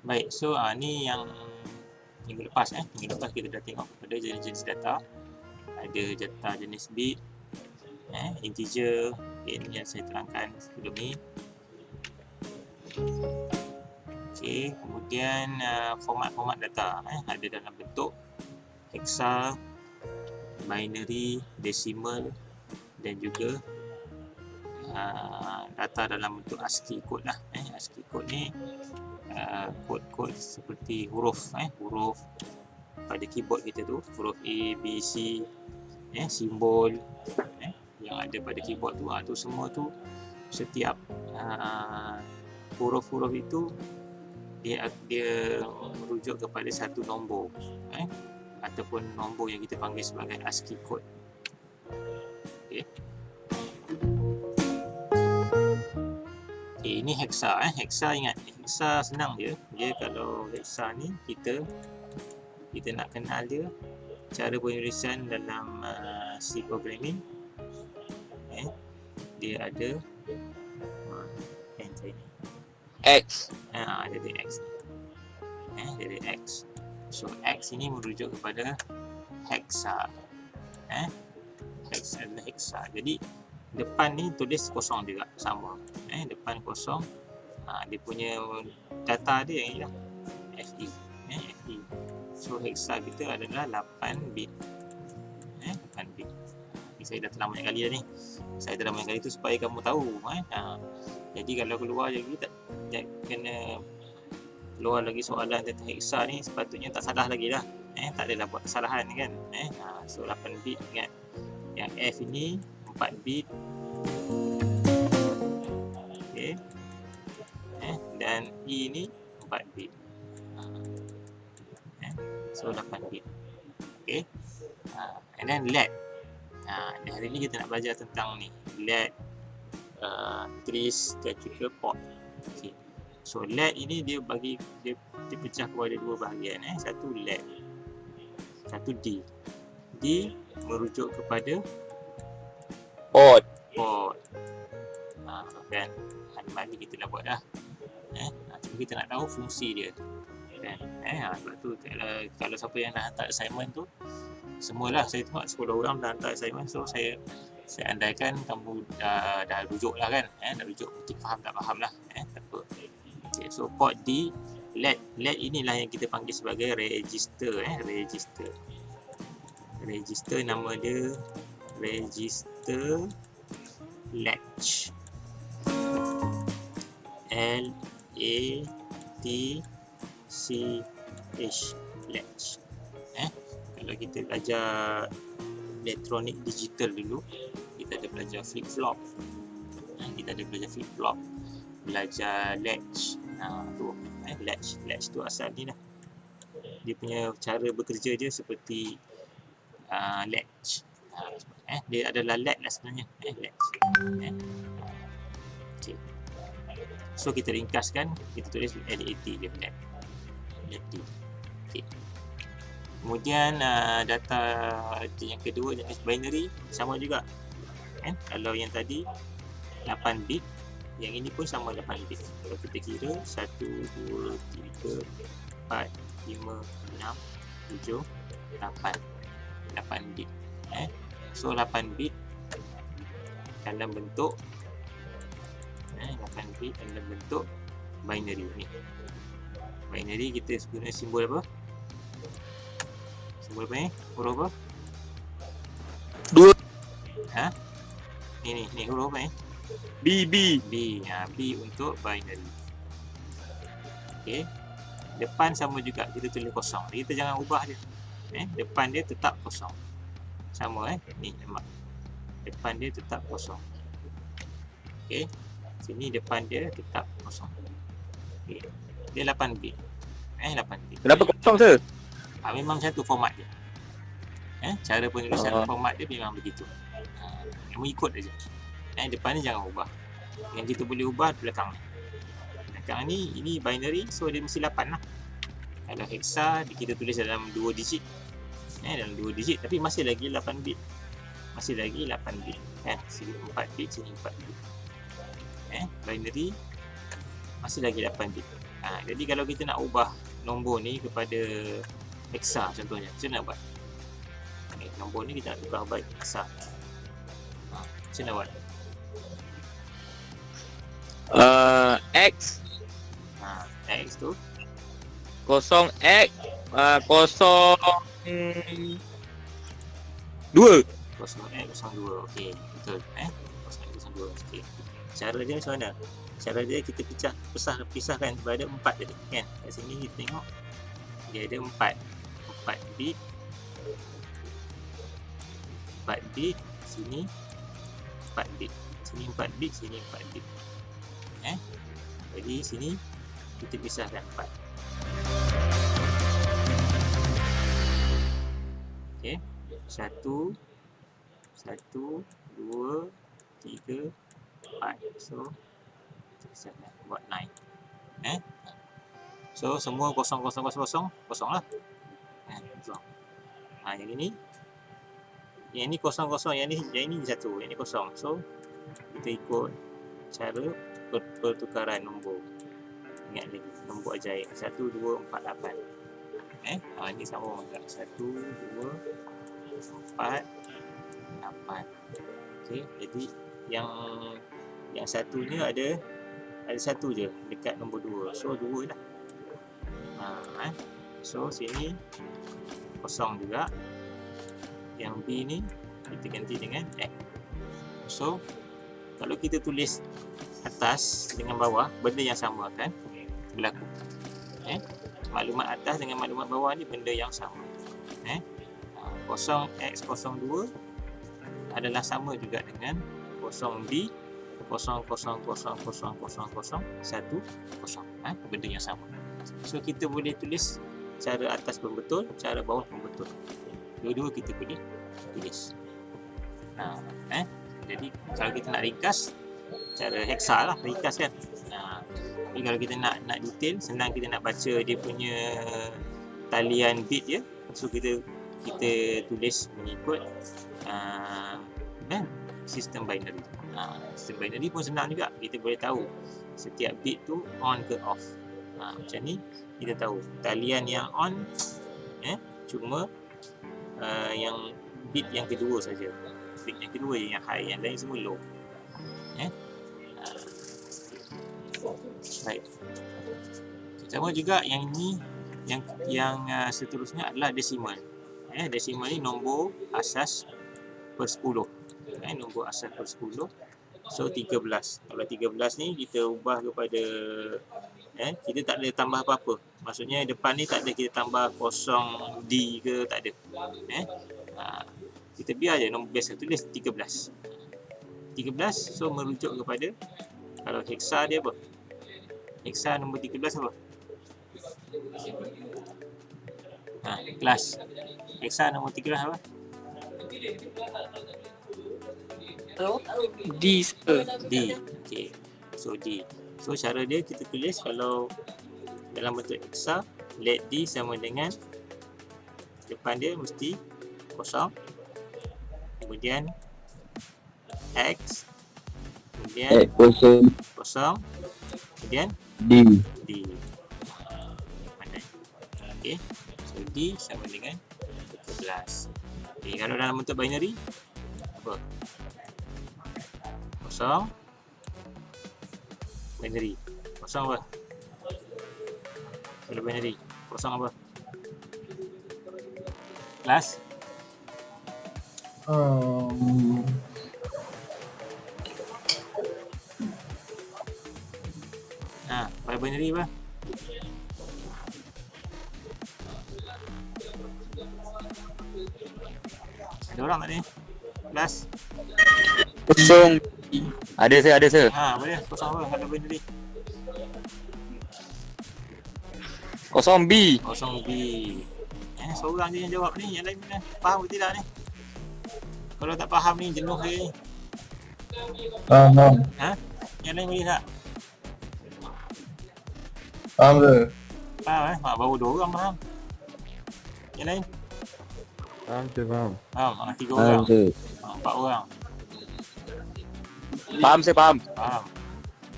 Baik, so ni yang minggu lepas kita dah tengok pada jenis-jenis data. Ada data jenis bit, integer, ini yang saya terangkan sebelum ni. Okey, kemudian format-format data ada dalam bentuk hexa, binary, decimal dan juga data dalam bentuk ASCII code lah. ASCII code ni kod-kod seperti huruf pada keyboard kita tu, huruf A, B, C, simbol yang ada pada keyboard tu, semua tu setiap huruf-huruf itu dia merujuk kepada satu nombor ataupun nombor yang kita panggil sebagai ASCII code. Okey. Ini hexa. Hexa, ingat, hexa senang dia kalau hexa ni kita nak kenal dia cara penulisan dalam C programming. Dia ada X. Dia ada X. So X ini merujuk kepada hexa. Hexa adalah hexa. Jadi depan ni tulis kosong juga, sama. Depan kosong. Dia punya data dia yang FE. FE. So hexa kita adalah 8 bit. 8 bit. Saya dah terang banyak kali dah ni. Saya terang banyak kali tu supaya kamu tahu. Jadi kalau keluar lagi tak kena keluar lagi soalan tentang hexa ni, sepatutnya tak salah lagi lah. Tak adalah buat kesalahan kan. So 8 bit kan. Yang F ini 4 bit. Okey. Dan E ni 4 bit. So 8 bit. Okey. And then LED. Hari ni kita nak belajar tentang ni, LED, trace dan juga port. Okay. So LED ini dia pecah kepada dua bahagian. Satu LED, satu D. D merujuk kepada Port. Dan halaman ni kita dah buat dah. Cuma kita nak tahu fungsi dia. Kan? Sebab tu kalau siapa yang dah hantar assignment tu, semualah saya tengok 10 orang dah hantar assignment, so saya andaikan kamu dah rujuk lah kan. Dah rujuk, mungkin faham tak faham lah. Tak apa. Okay, so port D, LED inilah yang kita panggil sebagai register. Register nama dia register latch. L-A-T-C-H, latch. Kalau kita belajar elektronik digital dulu, kita ada belajar flip-flop. Belajar latch. Latch tu asal ni lah. Dia punya cara bekerja dia seperti latch. Dia adalah LED lah sebenarnya. Latch. Okay. So kita ringkaskan, kita tulis LAT dia, LED. Okay. Kemudian data yang kedua jenis binary sama juga. Kalau yang tadi 8 bit, yang ini pun sama 8 bit. Kalau kita kira 1, 2, 3, 4, 5, 6, 7, 8 bit. So 8 bit dalam bentuk 8 bit dalam bentuk binary ni. Binary kita guna simbol apa? Simbol apa ni? Huruf apa? 2. Ni huruf apa ni? B. B untuk binary. Okey. Depan sama juga, kita tulis kosong. Kita jangan ubah dia. Depan dia tetap kosong. Sama ni nampak. Depan dia tetap kosong. Okey. Sini depan dia tetap kosong. Okey. Dia 8 bit. 8 bit. Kenapa kosong, sir? Memang satu format dia. Cara penulisan format dia memang begitu. Kamu ikut aja. Depan ni jangan ubah. Yang kita boleh ubah belakang ni. Belakang ni, ini binary, so dia mesti 8 lah. Kalau hexa, kita tulis dalam 2 digit. Dalam 2 digit, tapi masih lagi 8 bit. Masih lagi 8 bit. Sini 4 bit, sini 4 bit. Binary, masih lagi 8 bit. Jadi kalau kita nak ubah nombor ni kepada hexa contohnya, macam mana buat? Nombor ni kita nak tukar bagi hexa. Macam mana buat? X X tu 0x 02. 0x02. Okey, betul 0x02. Okey. Cara dia macam mana? Cara dia kita pisahkan pada 4 tadi kan. Kat sini kita tengok dia ada 4 bit. 4 bit, sini 4 bit. Sini 4 bit, sini 4 bit. Jadi sini kita pisahkan 4. Okey. 1 2 3 4. So kita pisahkan buat 9. So semua 0 0 0 0 kosong lah. Kosong. Yang ini 0 0, yang ini 1, yang ini kosong. So kita ikut cara pertukaran nombor. Ingat lagi nombor ajaib 1 2 4 8. Ini sama juga 1 2 4 8. Okey, jadi yang satunya ada satu je dekat nombor 2. So 2 lah. So sini kosong juga. Yang B ni kita ganti dengan X. So kalau kita tulis atas dengan bawah, benda yang sama kan berlaku. Maklumat atas dengan maklumat bawah ni benda yang sama. 0x02 adalah sama juga dengan 0b 0000010. Benda yang sama. So kita boleh tulis cara atas pun betul, cara bawah pun betul. Dua-dua kita boleh tulis. Jadi kalau kita nak ringkas, cara hexa lah ringkas kan. Tapi kalau kita nak detail, senang kita nak baca dia punya talian bit je. So kita tulis mengikut sistem binary. Sistem binary pun senang juga. Kita boleh tahu setiap bit tu on ke off. Macam ni kita tahu talian yang on cuma yang bit yang kedua saja. Bit yang kedua je yang high, yang lain semua low. Baik. Sama juga yang ini, yang seterusnya adalah desimal. Desimal ni nombor asas per 10. Nombor asas per 10. So 13. Kalau 13 ni kita ubah kepada kita tak ada tambah apa-apa. Maksudnya depan ni tak ada kita tambah 0D ke, tak ada. Kita biar je nombor biasa, tulis 13. 13 so merujuk kepada, kalau hexa dia apa? Hexa nombor 13 apa? Kelas. Hexa nombor 13 apa? D sir. D. Okey. So D. So cara dia kita tulis kalau dalam bentuk hexa, let D sama dengan depan dia mesti kosong. Kemudian X, kemudian kosong, kemudian D. Mana? Okey. So D sama dengan 13. Okey, kalau dalam bentuk binary apa? Kosong, binary. Kosong apa? Kalau binary, kosong apa? Kelas? Pada binary apa? Ada orang tak ni? Kelas? Kosong. Ada sir. Boleh. Kosong apa? Kalau binary. Kosong B. Kosong B. Seorang je yang jawab ni. Yang lain mana? Faham ke tidak ni? Kalau tak faham ni jenuh dia ni. Faham. Yang lain boleh tak? Faham ke? Faham baru 2 orang faham. Yang lain? Faham je, faham. Faham? 3 orang. 4 orang. Faham saya faham. Faham.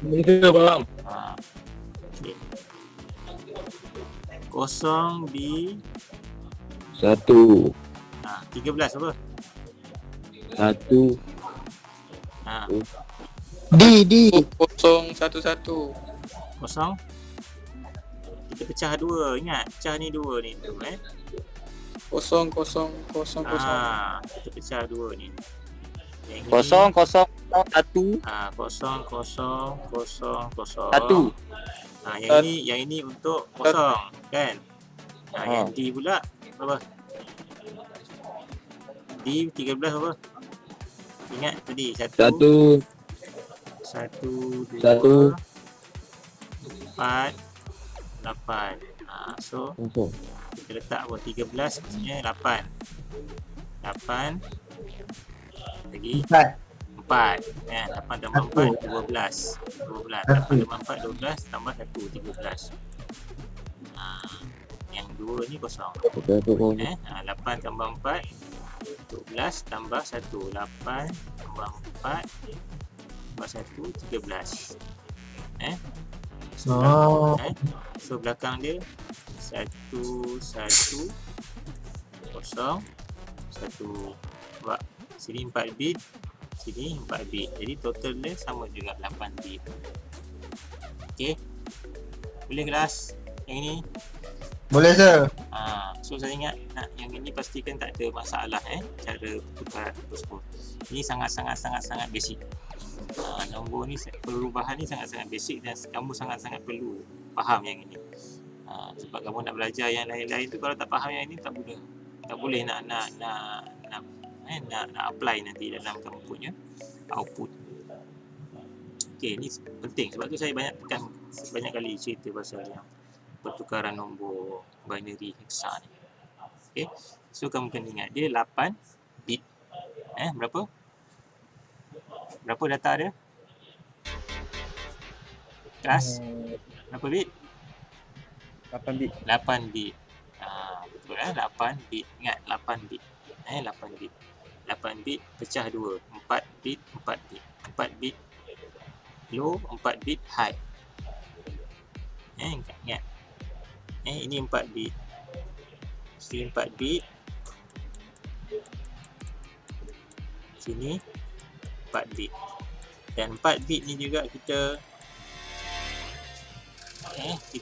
Kita faham. Okay. Kosong B. 1. 13 apa? 1. Ha, D. 011. kosong. Kita pecah 2. Ingat, pecah ni 2 ni. 000. Kita pecah 2 ni. Yang ni, 001. 0, 0, 0, 1. yang ini untuk kosong kan. Yang D pula apa? D 13 apa? Ingat tadi 1 1. 1 2 Satu. 4 8. So kita letak pun 13 maksudnya 8 lagi 4 kan. 8 tambah 4 12. 8 tambah 4 12 tambah 1 13. Yang 2 ni kosong. 8 tambah 4 12 tambah 1 8 tambah 4 tambah 1 13. So belakang dia 1 1 kosong 1. Sebab sini 4 bit, sini 4 bit. Jadi total dia sama juga 8 bit. Okey. Boleh kelas yang ini? Boleh sir. So saya ingat yang ini pastikan tak ada masalah cara tukar tersebut. Ini sangat basic. Nombor ni perubahan ni sangat basic dan kamu sangat perlu faham yang ini. Sebab kamu nak belajar yang lain-lain tu, kalau tak faham yang ini tak boleh nak apply nanti dalam kamu punya output. Okey, ni penting sebab tu saya banyak kali cerita pasal yang pertukaran nombor binary hexa ni. Okey, so kamu kena ingat dia 8 bit. Berapa data dia? Kelas? Berapa bit? 8 bit. 8 bit. Betul 8 bit. Ingat 8 bit. 8 bit. 8 bit pecah 2. 4 bit, 4 bit. 4 bit low, 4 bit high. Ingat. Ini 4 bit. Sini 4 bit. Sini 4 bit. Dan 4 bit ni juga kita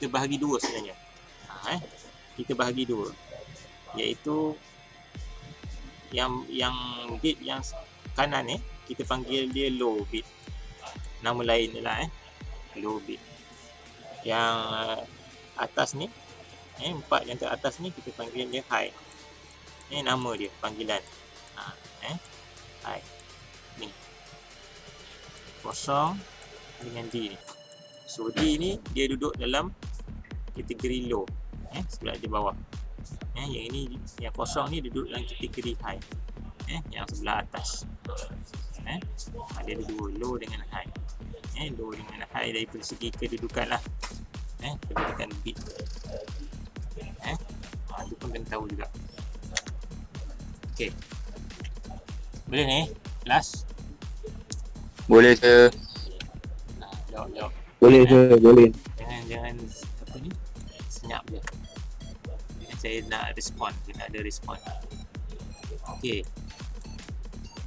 bahagi 2 sebenarnya. Kita bahagi 2. Iaitu yang bit yang kanan kita panggil dia low bit. Nama lain dia lah low bit. Yang atas ni 4 yang teratas ni kita panggil dia high. Nama dia panggilan. High. Ni. Kosong dengan D ni. So D ni dia duduk dalam kategori low. Sebelah di bawah. Yang ini yang kosong ni duduk dalam kategori high. Yang sebelah atas. Ada dua, low dengan high. Low dengan high dari segi kedudukan lah. Kedudukan bit. Itu pun kena tahu juga. Okey. Boleh ni? Kelas? Boleh sir. Jawab. Boleh sir, boleh. Jangan apa ni? Senyap je. Saya nak respon, kena ada respon. Okey.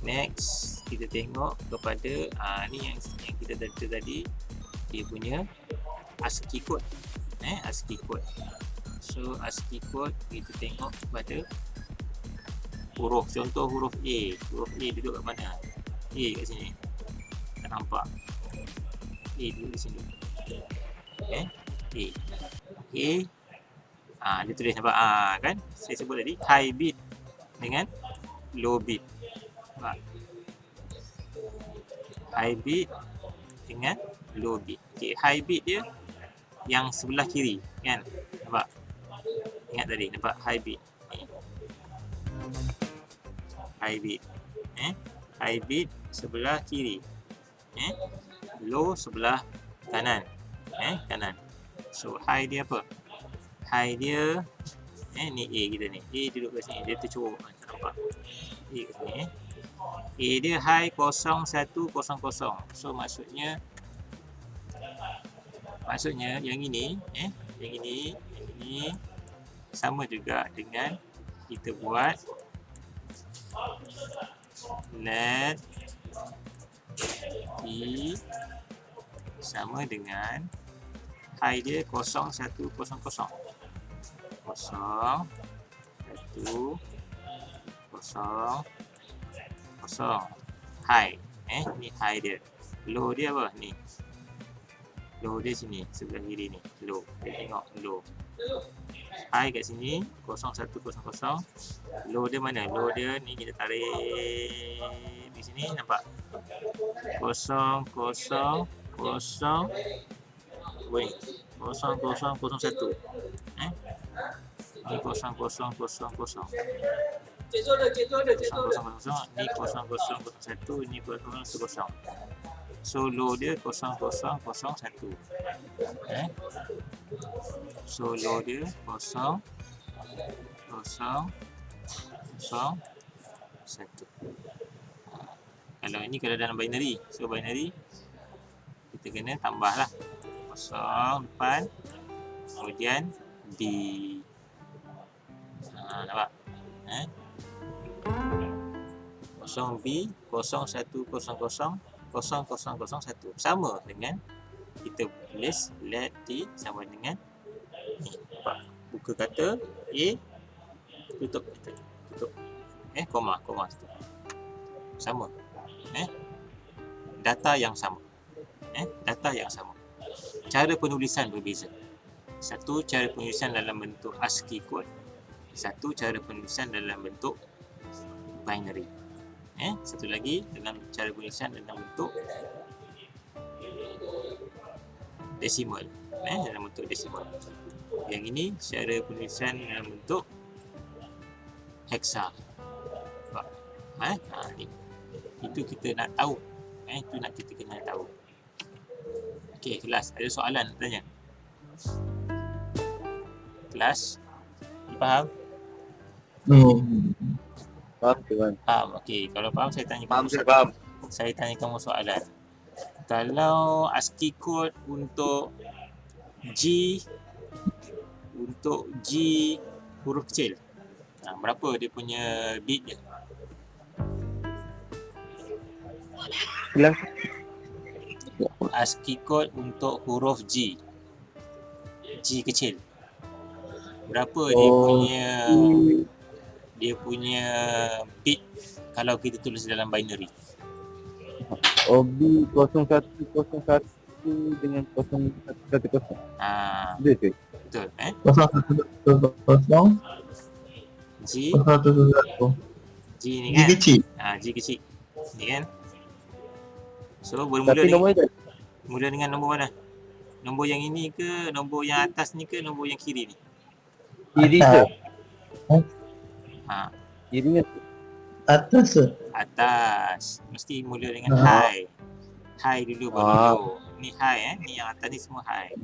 Next, kita tengok kepada ni yang kita tadi dia punya ASCII code. ASCII code. So ASCII code kita tengok kepada huruf. Contoh huruf A. Huruf A duduk kat mana? A kat sini. Tak nampak. A duduk di sini. A. Okey. Dia tulis nampak kan? Saya sebut tadi high bit dengan low bit. Nampak? High bit dengan low bit. Okey, high bit dia yang sebelah kiri kan? Nampak? Ingat tadi nampak high bit. High bit. High bit sebelah kiri. Low sebelah kanan. Kanan. So high dia apa? High dia ni A kita ni. A duduk kat sini. Dia tercorok. Nampak? A kat sini. A dia high 0100. So maksudnya yang ini, yang ini sama juga dengan kita buat let D sama dengan high dia 0, 1, 0, 0. 0, 1, 0, 0, high. Ni high dia. Low dia apa? Ni. Low dia sini, sebelah kiri ni. Low. Kita tengok low. High kat sini 0, 1, 0, 0. Low dia mana? Low dia ni kita tarik di sini, nampak? 0, 0, 0. Weh, 0, 0, 0, 1. Ni 0, 0, 0, 0. 0, 0, 0, 0. Ni 0, 0, 0, 1. Ni 0, 0, 1. So low dia 0, 0, 0, 1. So low dia 0, 0, 0, 1. Kalau ini kalau dalam binary. So binary kita kena tambah lah 0 depan, kemudian D. Nampak? 0B 0, 1, 0, 0, 0, 0, 0, 1. Sama dengan kita tulis let D sama dengan ni. Nampak? Buka kata A, tutup kata. Tutup. Koma situ. Sama. Data yang sama. Data yang sama. Cara penulisan berbeza. Satu cara penulisan dalam bentuk ASCII code. Satu cara penulisan dalam bentuk binary. Satu lagi dalam cara penulisan dalam bentuk decimal. Dalam bentuk decimal. Yang ini cara penulisan dalam bentuk hexa. Ni. Itu kita nak tahu. Itu nak kita kena tahu. Okey, kelas. Ada soalan nak tanya? Kelas? Faham? Faham tuan. Faham. Okey, kalau faham saya tanya Faham, kamu. saya faham. Saya tanya kamu soalan. Kalau ASCII code untuk G huruf kecil, berapa dia punya bit dia? Bilang. ASCII code untuk huruf G kecil, berapa dia punya bit kalau kita tulis dalam binary? OB 0101 dengan 0110. Betul. Betul. 0, 1, 0, G 0, 1, 1. G ni G kan? kecil. G kecil. Ni kan? So Tapi nombor dia mula dengan nombor mana? Nombor yang ini ke, nombor yang atas ni ke, nombor yang kiri ni? kiri tu. Kiri Kiri atas tu. Atas. Mesti mula dengan high. High dulu baru low. Ni high ni yang atas ni semua high.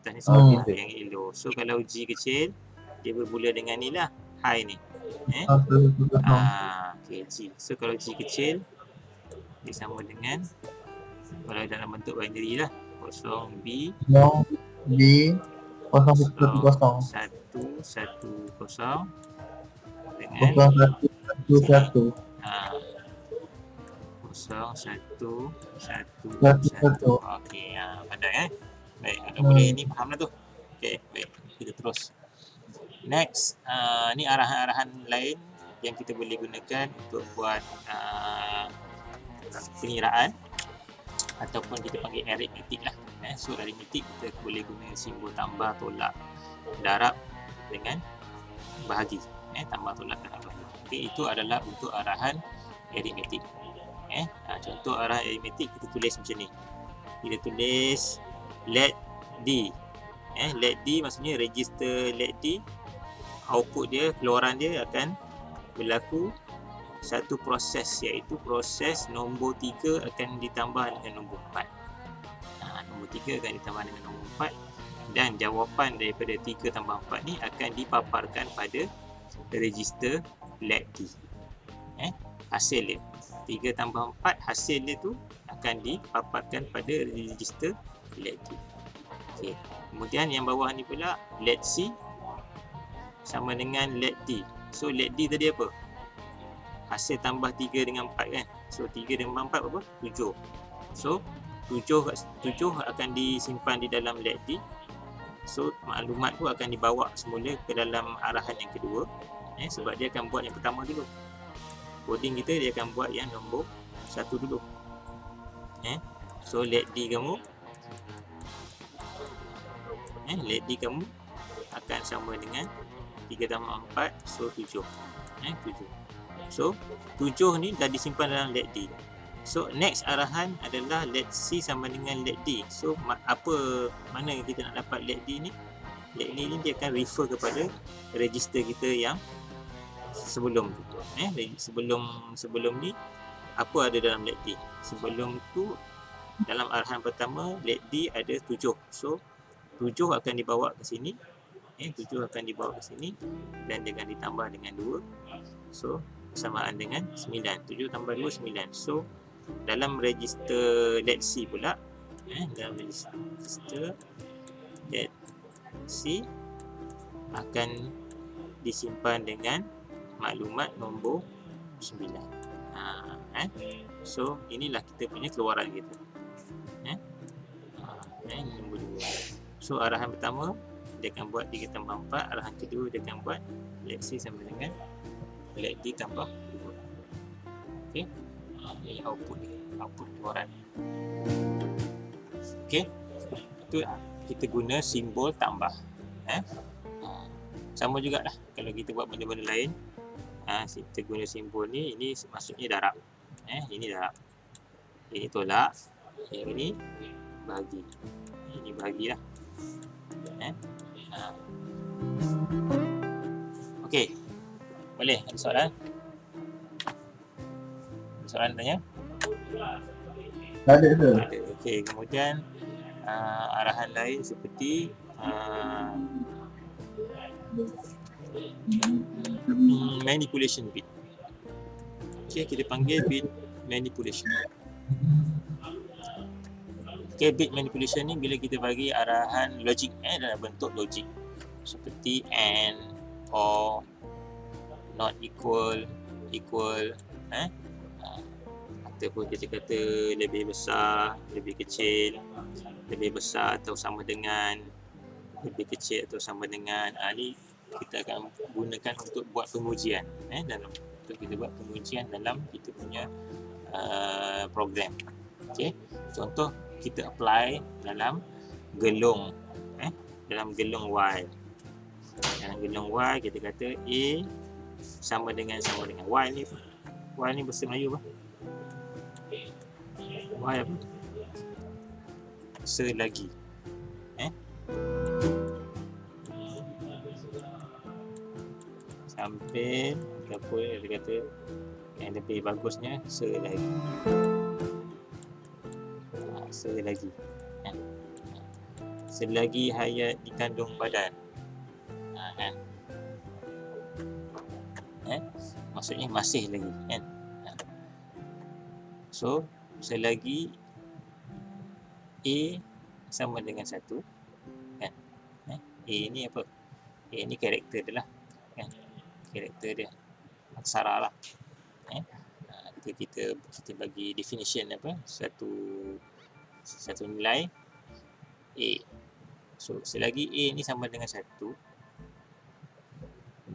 Atas ni semua high, yang ini low. So kalau G kecil, dia bermula dengan ni lah, high ni. Okay, G. So kalau G kecil, dia sama dengan, kalau dalam bentuk binary lah, 0B 0B 0, 1, 0. 1, 1, 0 dengan 0, 1, 1, 1. 0, 1, 1, 1. 1. Okey, pandai Baik, kalau boleh ni faham lah tu. Okey, baik. Kita terus. Next, ni arahan-arahan lain yang kita boleh gunakan untuk buat pengiraan ataupun kita panggil arithmetic lah. So arithmetic kita boleh guna simbol tambah, tolak, darab dengan bahagi. Tambah, tolak, darab, bahagi. Okey, itu adalah untuk arahan arithmetic. Contoh arahan arithmetic kita tulis macam ni. Kita tulis let D. Let D maksudnya register let D. Output dia, keluaran dia akan berlaku satu proses, iaitu proses nombor 3 akan ditambah dengan nombor 4. Nombor 3 akan ditambah dengan nombor 4 dan jawapan daripada 3 tambah 4 ni akan dipaparkan pada register let D. Hasil dia 3 tambah 4, hasil dia tu akan dipaparkan pada register let D. Okey. Kemudian yang bawah ni pula let C. sama dengan let D. So let D tadi apa? Hasil tambah 3 dengan 4 kan. So 3 dengan 4 berapa? 7. So 7 akan disimpan di dalam let D. So maklumat tu akan dibawa semula ke dalam arahan yang kedua. Sebab dia akan buat yang pertama dulu. Coding kita dia akan buat yang nombor 1 dulu. So let D kamu akan sama dengan 3 tambah 4, so 7. 7. So 7 ni dah disimpan dalam let D. So next arahan adalah let C sama dengan let D. So mana kita nak dapat let D ni? Let D ni dia akan refer kepada register kita yang sebelum tu. Sebelum ni apa ada dalam let D? Sebelum tu dalam arahan pertama let D ada 7. So 7 akan dibawa ke sini. 7 akan dibawa ke sini dan dia akan ditambah dengan 2. So bersamaan dengan 9. 7 tambah 2 9. So dalam register let C pula, dalam register let C akan disimpan dengan maklumat nombor 9. So inilah kita punya keluaran kita. Nombor 2. So arahan pertama dia akan buat 3 tambah 4, arahan kedua dia akan buat let C sama dengan let D tambah 2. Okey. Ini output keluaran. Okey. Itu kita guna simbol tambah. Sama jugalah kalau kita buat benda-benda lain. Kita guna simbol ni, ini maksudnya darab. Ini darab. Ini tolak. Yang ini bahagi. Ini bahagilah. Okey. Boleh ada soalan? Ada soalan tanya? Ada tu. Ada. Okey, kemudian arahan lain seperti manipulation bit. Okey, kita panggil bit manipulation. Okay, bit manipulation ni bila kita bagi arahan logik dalam bentuk logik seperti and, or, not equal, ataupun kita kata lebih besar, lebih kecil, lebih besar atau sama dengan, lebih kecil atau sama dengan. Ni kita akan gunakan untuk buat pengujian untuk kita buat pengujian dalam kita punya program. Okey, contoh kita apply dalam gelung dalam gelung Y. Dalam gelung Y kita kata A sama dengan Y ni apa? Y ni bahasa Melayu apa? Y apa? Selagi. Sampai apa dia kata yang lebih bagusnya selagi. Selagi hayat dikandung badan. Maksudnya masih lagi kan. So selagi A sama dengan 1 kan. A ni apa? A ni karakter dia lah kan. Karakter dia aksara lah. Kita bagi definition apa? Satu nilai A. So selagi A ni sama dengan 1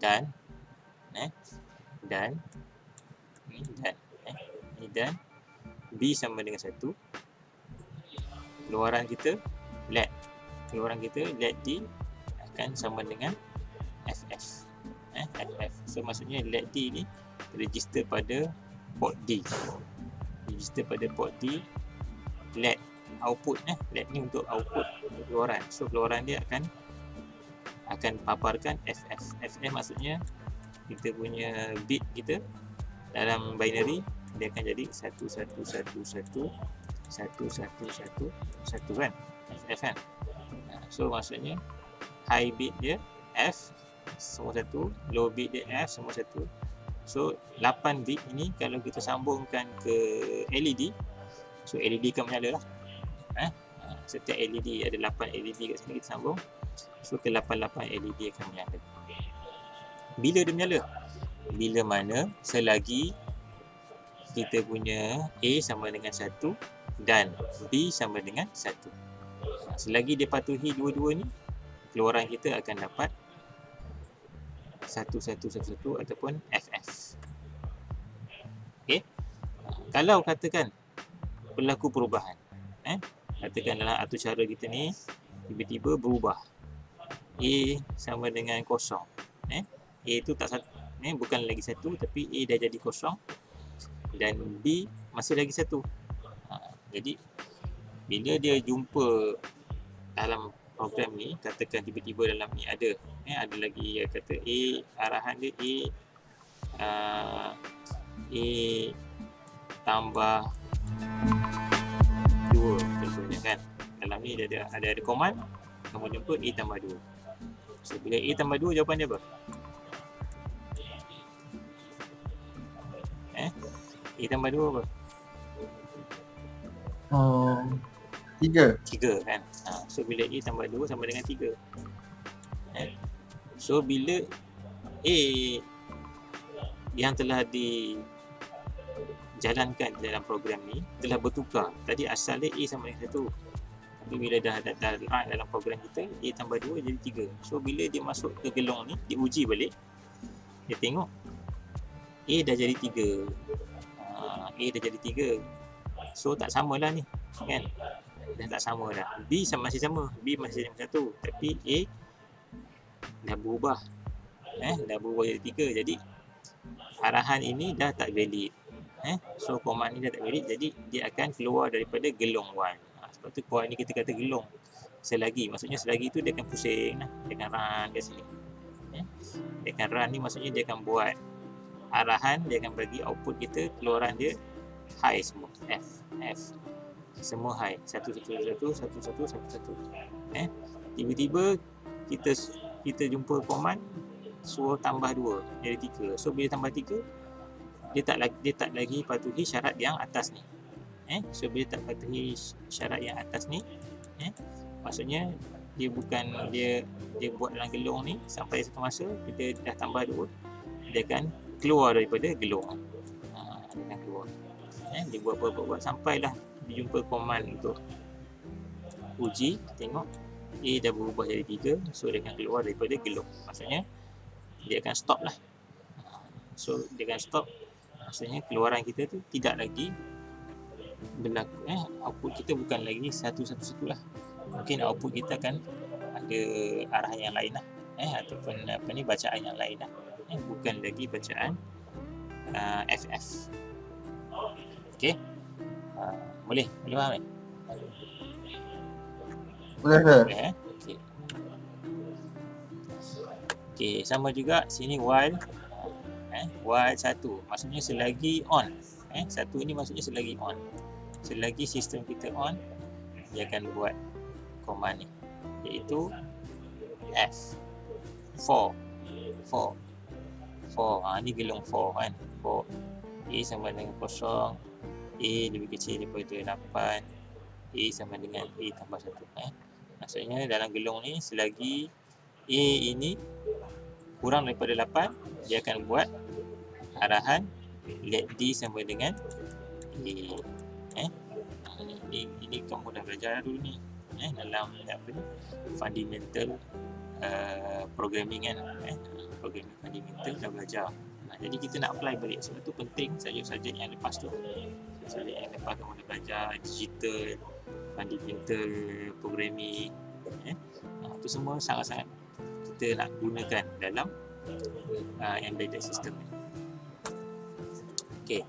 dan B sama dengan 1, keluaran kita let D akan sama dengan FF. So maksudnya let D ni register pada port D. Let output let ni untuk output, untuk keluaran. So keluaran dia akan paparkan FF. FF maksudnya kita punya bit kita dalam binary dia akan jadi 1111 kan, FF kan. So maksudnya high bit dia F semua 1, low bit dia F semua 1. So 8 bit ini kalau kita sambungkan ke LED, so LED akan menyala lah. Setiap LED ada 8 LED kat sini kita sambung. So ke 88 LED akan menyala. Bila dia menyala? Bila mana selagi kita punya A sama dengan 1 dan B sama dengan 1. Selagi dia patuhi dua-dua ni, keluaran kita akan dapat 1111 ataupun FF. Okey. Kalau katakan berlaku perubahan, katakan dalam atur cara kita ni tiba-tiba berubah. A sama dengan kosong. A tu tak satu, bukan lagi 1 tapi A dah jadi kosong dan B masih lagi 1. Jadi bila dia jumpa dalam program ni, katakan tiba-tiba dalam ni ada lagi kata A, arahan dia A tambah 2 contohnya kan. Dalam ni dia ada command kamu jumpa A tambah 2. So bila A tambah 2 jawapan dia apa? A tambah 2 apa? 3. 3 kan. So bila A tambah 2 sama dengan 3. So bila A yang telah dijalankan dalam program ni telah bertukar. Tadi asal dia A sama dengan 1. Tapi bila dah dalam program kita A tambah 2 jadi 3. So bila dia masuk ke gelong ni, dia uji balik, dia tengok A dah jadi 3. A dah jadi 3. So tak samalah ni kan. Dah tak sama dah. B masih sama. B masih sama 1. Tapi A dah berubah. Dah berubah jadi 3. Jadi arahan ini dah tak valid. So command ni dah tak valid. Jadi dia akan keluar daripada gelong 1. Sebab tu keluar ni kita kata gelong. Selagi. Maksudnya selagi tu dia akan pusing. Dia akan run kat sini. Dia akan run ni maksudnya dia akan buat arahan, dia akan bagi output kita, keluaran dia high semua. F semua high. 111 1111. Tiba-tiba kita jumpa command suruh tambah 2 jadi 3. So bila tambah 3 dia tak lagi patuhi syarat yang atas ni. So bila tak patuhi syarat yang atas ni, maksudnya dia bukan dia buat dalam gelong ni sampai satu masa kita dah tambah 2, dia akan keluar daripada gelong. Dia akan keluar. Dia buat sampailah dia jumpa command untuk uji, tengok A dah berubah jadi 3, so dia akan keluar daripada gelong. Maksudnya dia akan stop lah. So dia akan stop, maksudnya keluaran kita tu tidak lagi berlaku, output kita bukan lagi 111 lah. Mungkin output kita akan ada arah yang lain lah, ataupun bacaan yang lain lah. Bukan lagi bacaan FF. Okey. Boleh faham tak? Boleh sir. Okey, sama juga sini while while 1 maksudnya selagi on. 1 ni maksudnya selagi on. Selagi sistem kita on, dia akan buat command ni, iaitu F 4. Ni gelong 4 kan. 4 A sama dengan 0, A lebih kecil daripada 8, A sama dengan A tambah 1. Maksudnya dalam gelong ni selagi A ini kurang daripada 8, dia akan buat arahan let D sama dengan A. Ini kamu dah belajar dulu ni, dalam fundamental programming kan. Programming fundamental dah belajar. Jadi kita nak apply balik. Sebab tu penting subjek-subjek yang lepas tu. Subjek yang lepas kamu dah belajar digital, fundamental programming, itu semua sangat-sangat kita nak gunakan dalam embedded system ni. Okey.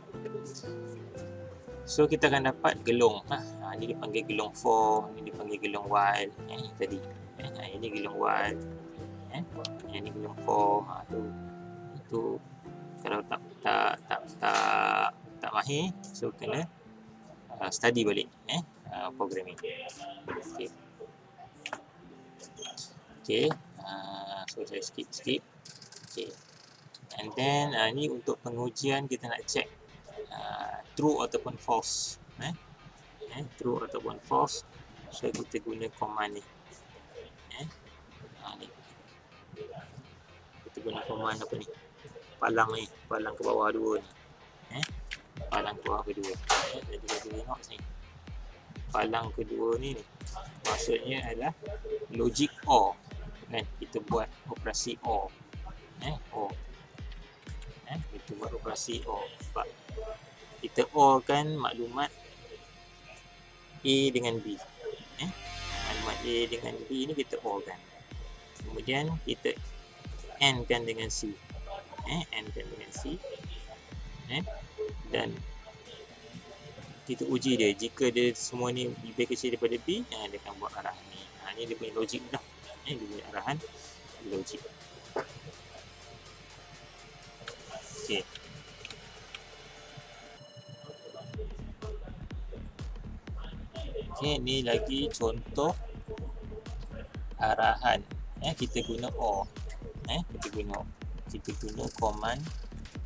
So kita akan dapat gelong. Ini dipanggil gelong 4, ini dipanggil gelong while. Tadi. Ini gelong while. Ini gelong 4. Itu kalau tak mahir, so kena study balik programming. Okey. So saya skip. Okey. And then ni untuk pengujian kita nak check true ataupun false. True ataupun false. So kita guna command ni. Ni. Kita guna command apa ni? Palang ni, palang ke bawah dua ni. Palang ke bawah kedua. Jadi kita tengok sini. Palang kedua ni maksudnya adalah logic OR. Kan? Kita buat operasi OR. OR. Kita buat operasi OR. Sebab kita OR kan maklumat A dengan B. Maklumat A dengan B ni kita OR kan. Kemudian kita AND kan dengan C. AND kan dengan C. Dan kita uji dia. Jika dia semua ni lebih kecil daripada B, dia akan buat arahan ni. Ni dia punya logik dah. Dia punya arahan logik. Okey. Okey, ni lagi contoh arahan. Kita guna OR. Kita guna command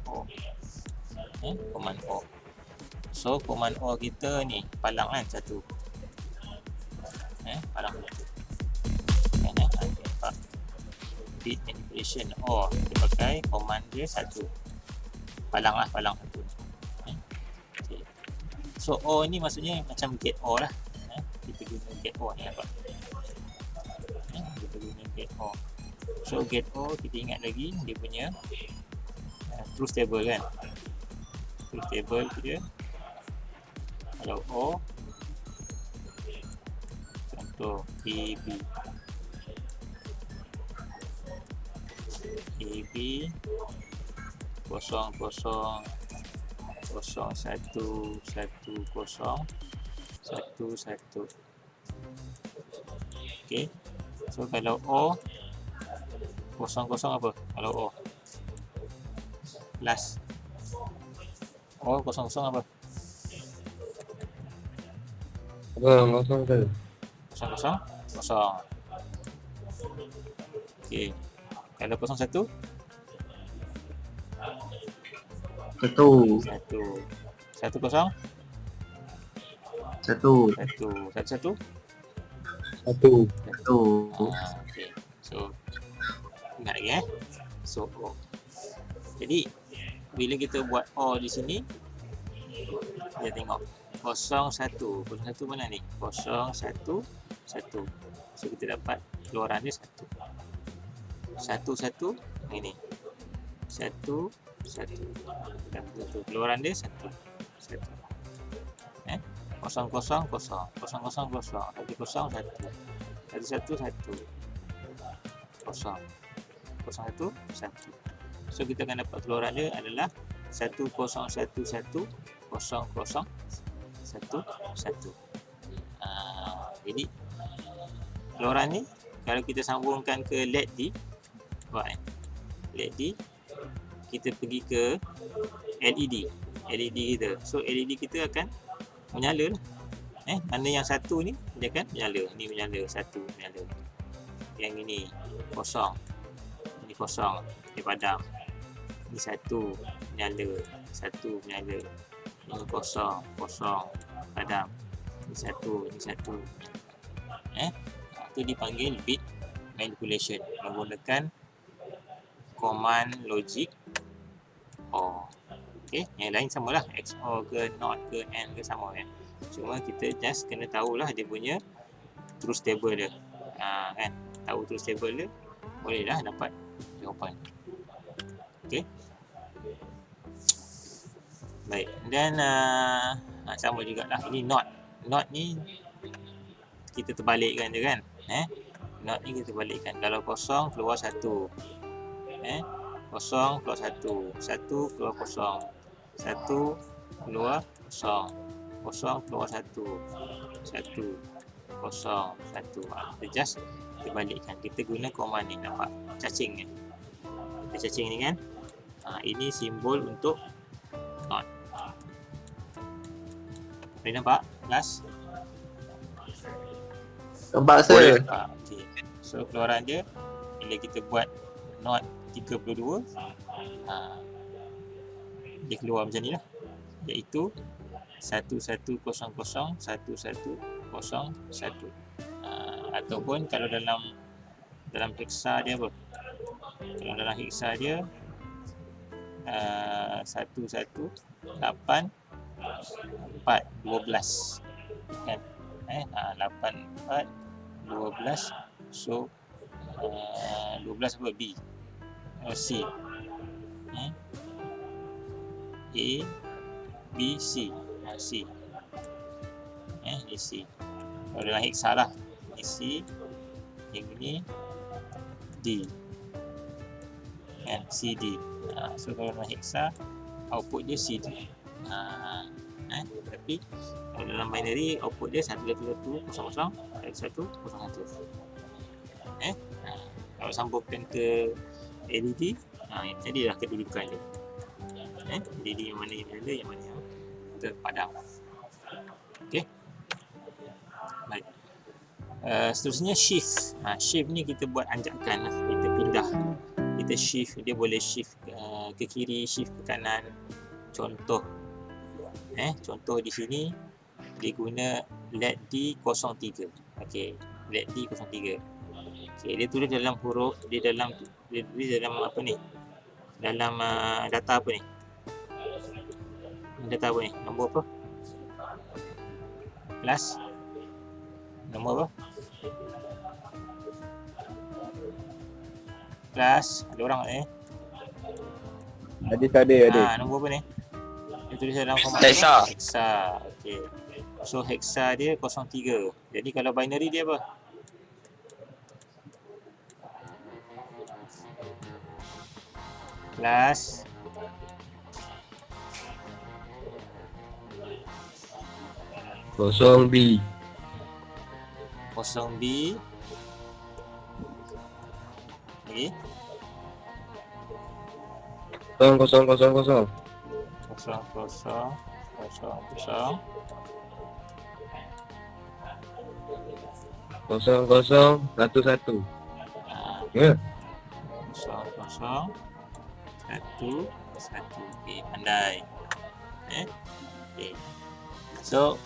OR. Command OR. So command OR kita ni palang kan satu. Palang satu. Bit manipulation OR kita pakai command dia satu. Palang satu. Okay. So OR ni maksudnya macam get OR lah. Kita guna get OR ni apa? Kita guna get OR. So get OR kita ingat lagi dia punya truth table kan. Truth table dia kalau OR contoh AB AB 00 01 10 11. Okey. So kalau O 00 apa? Kalau O plus O 00 apa? 0 0 0. Okey. Kalau 01 Satu. 10 Satu. 11. Satu. Okay. So ingat lagi So O. Jadi bila kita buat O di sini, kita tengok 01 mana ni? 0 1 1. So kita dapat keluaran dia 1 ini 1 keluaran dia 1 0 0 0 0 0 0 1 so kita akan dapat keluaran dia adalah 1011 00 11. Jadi keluaran ni kalau kita sambungkan ke LED buat LED kita pergi ke LED kita. So LED kita akan menyala lah. Mana yang satu ni dia akan menyala. Ni menyala, satu menyala. Yang ini kosong. Ini kosong, dia padam. Ini satu menyala, satu menyala. Ini kosong, padam. Ini satu. Itu dipanggil bit manipulation menggunakan command logic OR. Okey, yang lain samalah, XOR ke NOT ke AND ke sama kan. Cuma kita just kena tahulah dia punya truth table dia. Kan, tahu truth table dia bolehlah dapat jawapan. Okey. Baik, dan sama jugalah ini NOT. NOT ni kita terbalikkan je kan. NOT ni kita terbalikkan. Kalau kosong keluar satu. Kosong keluar satu. Satu keluar kosong. Satu keluar kosong. Kosong keluar satu. Satu kosong satu. Kita just terbalikkan. Kita guna command ni, nampak cacing ni. Kita cacing ni kan. Ini simbol untuk NOT. Boleh nampak? Kelas? Nampak sir. Okay. So keluaran dia bila kita buat NOT 32 dia keluar macam ni lah, iaitu 1100 1101 ataupun kalau dalam hexa dia apa, Kalau dalam heksa dia 118 4 12 kan, 8 4 12. So 12 apa? B, C, A, B, C, C, ni C. Kalau dalam heksa lah, ni C, yang ini D, kan, CD. So kalau dalam heksa, output dia CD. Tapi kalau dalam binary, output dia 111 00 11 01. Kalau sambungkan ke LED, jadilah kedudukan dia. LED yang mana yang nyala, yang mana yang terpadam. Okey. Baik. Seterusnya shift. Shift ni kita buat anjakan lah. Kita pindah. Kita shift, dia boleh shift ke kiri, shift ke kanan. Contoh contoh di sini dia guna LED D03. Okey, LED D03. Okey, dia tulis dalam huruf, dia tulis dalam apa ni? Dalam data apa ni? Data apa ni? Nombor apa? Kelas? Nombor apa? Kelas, ada orang kat ni? Ada. Nombor apa ni? Dia tulis dalam format Heksa. Heksa. Okey. So heksa dia 03. Jadi kalau binary dia apa? Kelas 0B 0B. Okey. 0000 000 0011. Ya. 001. Okey, pandai. Okey. So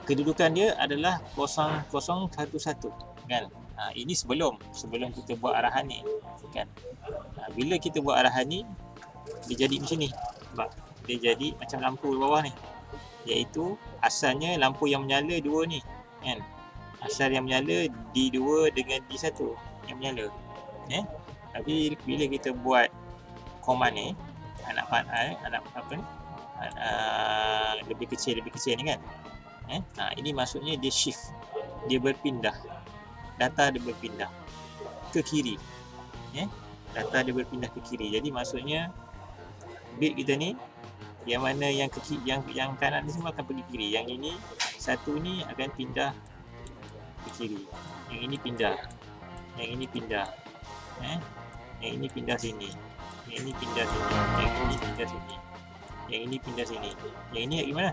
kedudukan dia adalah 0011 kan. Ini sebelum kita buat arahan ni kan. Bila kita buat arahan ni, dia jadi macam ni. Sebab dia jadi macam lampu di bawah ni. Iaitu asalnya lampu yang menyala dua ni kan. Asal yang menyala D2 dengan D1 yang menyala. Tapi bila kita buat command ni, anak apa ni? Lebih kecil ni kan. Ini maksudnya dia shift. Dia berpindah. Data dia berpindah ke kiri. Data dia berpindah ke kiri. Jadi maksudnya bit kita ni, yang mana yang ke kiri, yang kanan ni semua akan pergi kiri. Yang ini satu ni akan pindah ke kiri. Yang ini pindah. Yang ini pindah. Yang ini pindah sini. Yang ini pindah sini. Yang ini pindah sini. Yang ini pindah sini. Yang ini gimana?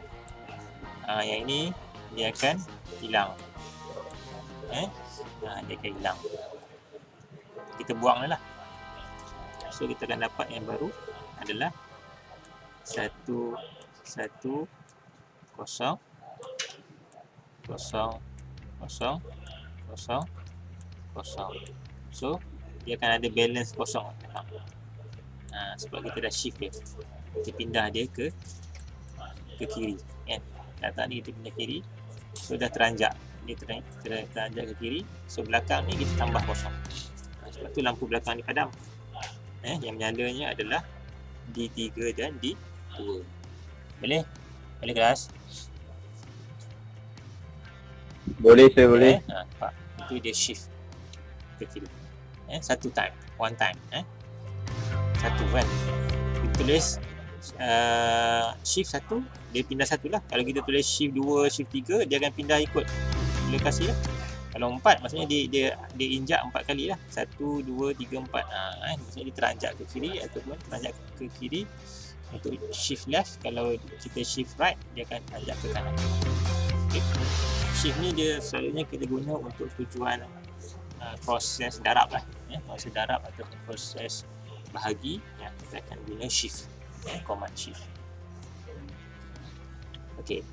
Yang ini dia akan hilang. Dia akan hilang. Kita buang lah. So kita akan dapat yang baru adalah 110 000. So dia akan ada balance kosong. Sebab kita dah shift dia. Kita pindah dia ke kiri kan. Data ni kita pindah kiri. So dah teranjak. Dia teranjak ke kiri. So belakang ni kita tambah kosong. Sebab tu lampu belakang ni padam. Yang menyalanya adalah D3 dan D2. Boleh? Boleh kelas? Boleh saya boleh. Nampak? Itu dia shift ke kiri. Satu time, one time. Satu kan. Kita tulis shift satu, dia pindah satu lah. Kalau kita tulis shift 2, shift 3, dia akan pindah ikut lokasi lah. Kalau 4 maksudnya dia injak 4 kali lah. 1, 2, 3, 4. Maksudnya dia teranjak ke kiri ataupun teranjak ke kiri. Untuk shift left, kalau kita shift right, dia akan teranjak ke kanan. Okay. Shift ni dia selalunya kita guna untuk tujuan proses darab lah. Proses darab ataupun proses bahagi, kita akan guna shift. Command shift. Okay.